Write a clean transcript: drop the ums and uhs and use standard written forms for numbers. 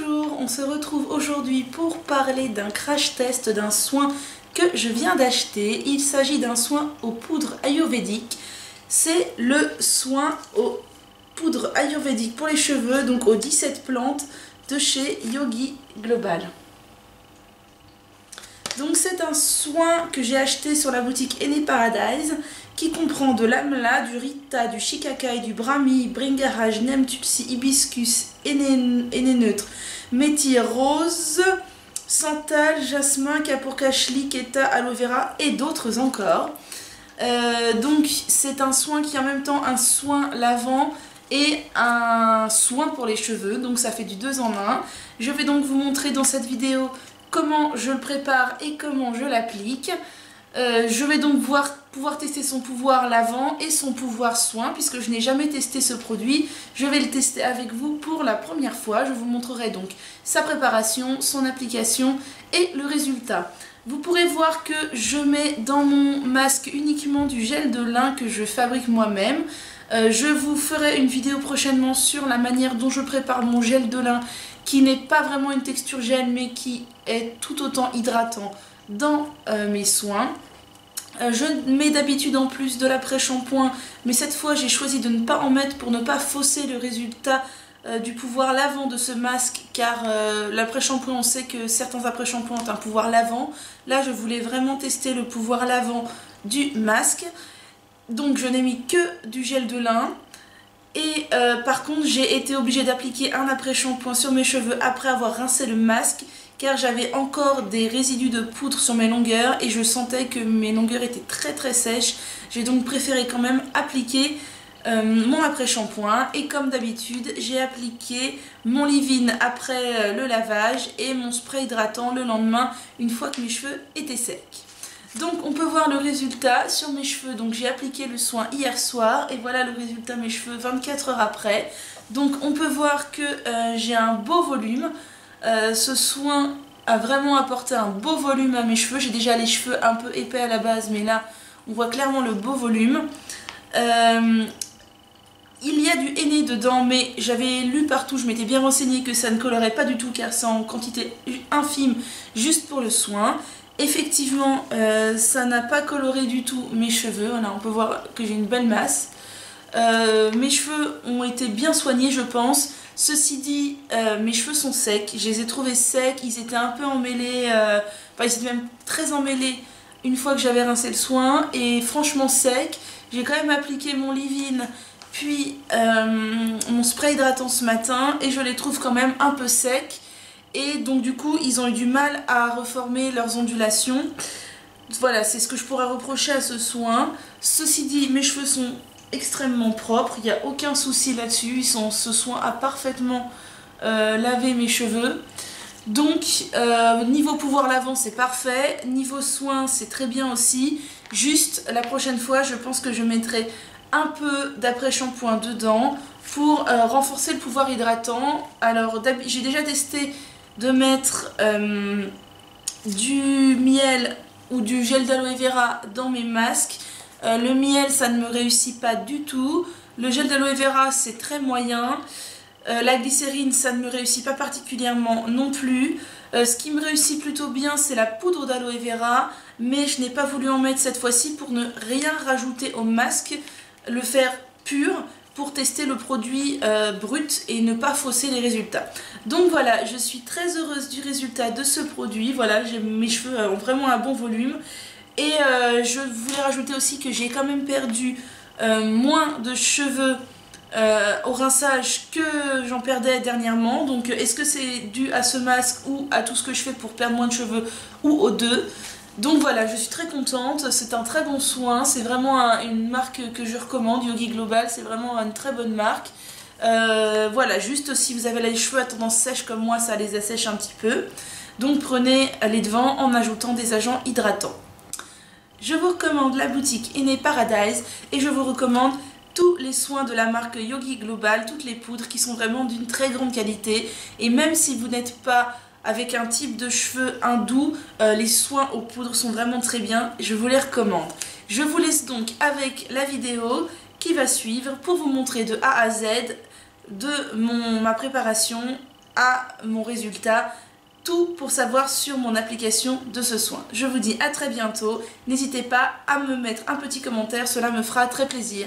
Bonjour, on se retrouve aujourd'hui pour parler d'un crash test d'un soin que je viens d'acheter. Il s'agit d'un soin aux poudres ayurvédiques. C'est le soin aux poudres ayurvédiques pour les cheveux, donc aux 17 plantes de chez Yogi Global. Donc c'est un soin que j'ai acheté sur la boutique Ene Paradise qui comprend de l'amla, du rita, du shikakai, du brahmi, bringaraj, neem tulsi, hibiscus, henné neutre, méthyle rose, santal, jasmin, kapurkashli, keta, aloe vera et d'autres encore. Donc c'est un soin qui est en même temps un soin lavant et un soin pour les cheveux, donc ça fait du 2 en 1. Je vais donc vous montrer dans cette vidéo comment je le prépare et comment je l'applique. Je vais donc pouvoir tester son pouvoir lavant et son pouvoir soin, puisque je n'ai jamais testé ce produit. Je vais le tester avec vous pour la première fois. Je vous montrerai donc sa préparation, son application et le résultat. Vous pourrez voir que je mets dans mon masque uniquement du gel de lin que je fabrique moi-même. Je vous ferai une vidéo prochainement sur la manière dont je prépare mon gel de lin, qui n'est pas vraiment une texture gel mais qui est tout autant hydratant dans mes soins. Je mets d'habitude en plus de l'après-shampoing, mais cette fois j'ai choisi de ne pas en mettre pour ne pas fausser le résultat du pouvoir lavant de ce masque, car l'après-shampoing, on sait que certains après-shampoings ont un pouvoir lavant. Là je voulais vraiment tester le pouvoir lavant du masque, donc je n'ai mis que du gel de lin. Et par contre j'ai été obligée d'appliquer un après-shampoing sur mes cheveux après avoir rincé le masque, car j'avais encore des résidus de poudre sur mes longueurs et je sentais que mes longueurs étaient très sèches. J'ai donc préféré quand même appliquer mon après-shampoing, et comme d'habitude j'ai appliqué mon leave-in après le lavage et mon spray hydratant le lendemain une fois que mes cheveux étaient secs. Donc on peut voir le résultat sur mes cheveux. Donc j'ai appliqué le soin hier soir et voilà le résultat de mes cheveux 24 heures après. Donc on peut voir que j'ai un beau volume. Ce soin a vraiment apporté un beau volume à mes cheveux. J'ai déjà les cheveux un peu épais à la base, mais là on voit clairement le beau volume. Il y a du henné dedans, mais j'avais lu partout, je m'étais bien renseignée que ça ne colorait pas du tout, car c'est en quantité infime juste pour le soin. Effectivement, ça n'a pas coloré du tout mes cheveux. Voilà, on peut voir que j'ai une belle masse. Mes cheveux ont été bien soignés, je pense. Ceci dit, mes cheveux sont secs. Je les ai trouvés secs. Ils étaient un peu emmêlés. Enfin, ils étaient même très emmêlés une fois que j'avais rincé le soin. Et franchement secs. J'ai quand même appliqué mon leave-in, puis mon spray hydratant ce matin. Et je les trouve quand même un peu secs. Et donc du coup ils ont eu du mal à reformer leurs ondulations. Voilà, c'est ce que je pourrais reprocher à ce soin. Ceci dit, mes cheveux sont extrêmement propres, il n'y a aucun souci là-dessus. Ce soin a parfaitement lavé mes cheveux. Donc niveau pouvoir lavant c'est parfait, niveau soin c'est très bien aussi. Juste la prochaine fois je pense que je mettrai un peu d'après-shampoing dedans pour renforcer le pouvoir hydratant. Alors j'ai déjà testé de mettre du miel ou du gel d'aloe vera dans mes masques. Le miel ça ne me réussit pas du tout. Le gel d'aloe vera c'est très moyen. La glycérine ça ne me réussit pas particulièrement non plus. Ce qui me réussit plutôt bien c'est la poudre d'aloe vera, mais je n'ai pas voulu en mettre cette fois-ci pour ne rien rajouter au masque, le faire pur pour tester le produit brut et ne pas fausser les résultats. Donc voilà, je suis très heureuse du résultat de ce produit. Voilà, mes cheveux ont vraiment un bon volume. Et je voulais rajouter aussi que j'ai quand même perdu moins de cheveux au rinçage que j'en perdais dernièrement. Donc est-ce que c'est dû à ce masque ou à tout ce que je fais pour perdre moins de cheveux, ou aux deux? Donc voilà, je suis très contente, c'est un très bon soin, c'est vraiment une marque que je recommande, Yogi Global, c'est vraiment une très bonne marque. Voilà, juste si vous avez les cheveux à tendance sèche comme moi, ça les assèche un petit peu. Donc prenez les devants en ajoutant des agents hydratants. Je vous recommande la boutique Ene Paradise et je vous recommande tous les soins de la marque Yogi Global, toutes les poudres qui sont vraiment d'une très grande qualité. Et même si vous n'êtes pas avec un type de cheveux hindou, les soins aux poudres sont vraiment très bien, je vous les recommande. Je vous laisse donc avec la vidéo qui va suivre pour vous montrer de A à Z de ma préparation à mon résultat. Tout pour savoir sur mon application de ce soin. Je vous dis à très bientôt. N'hésitez pas à me mettre un petit commentaire, cela me fera très plaisir.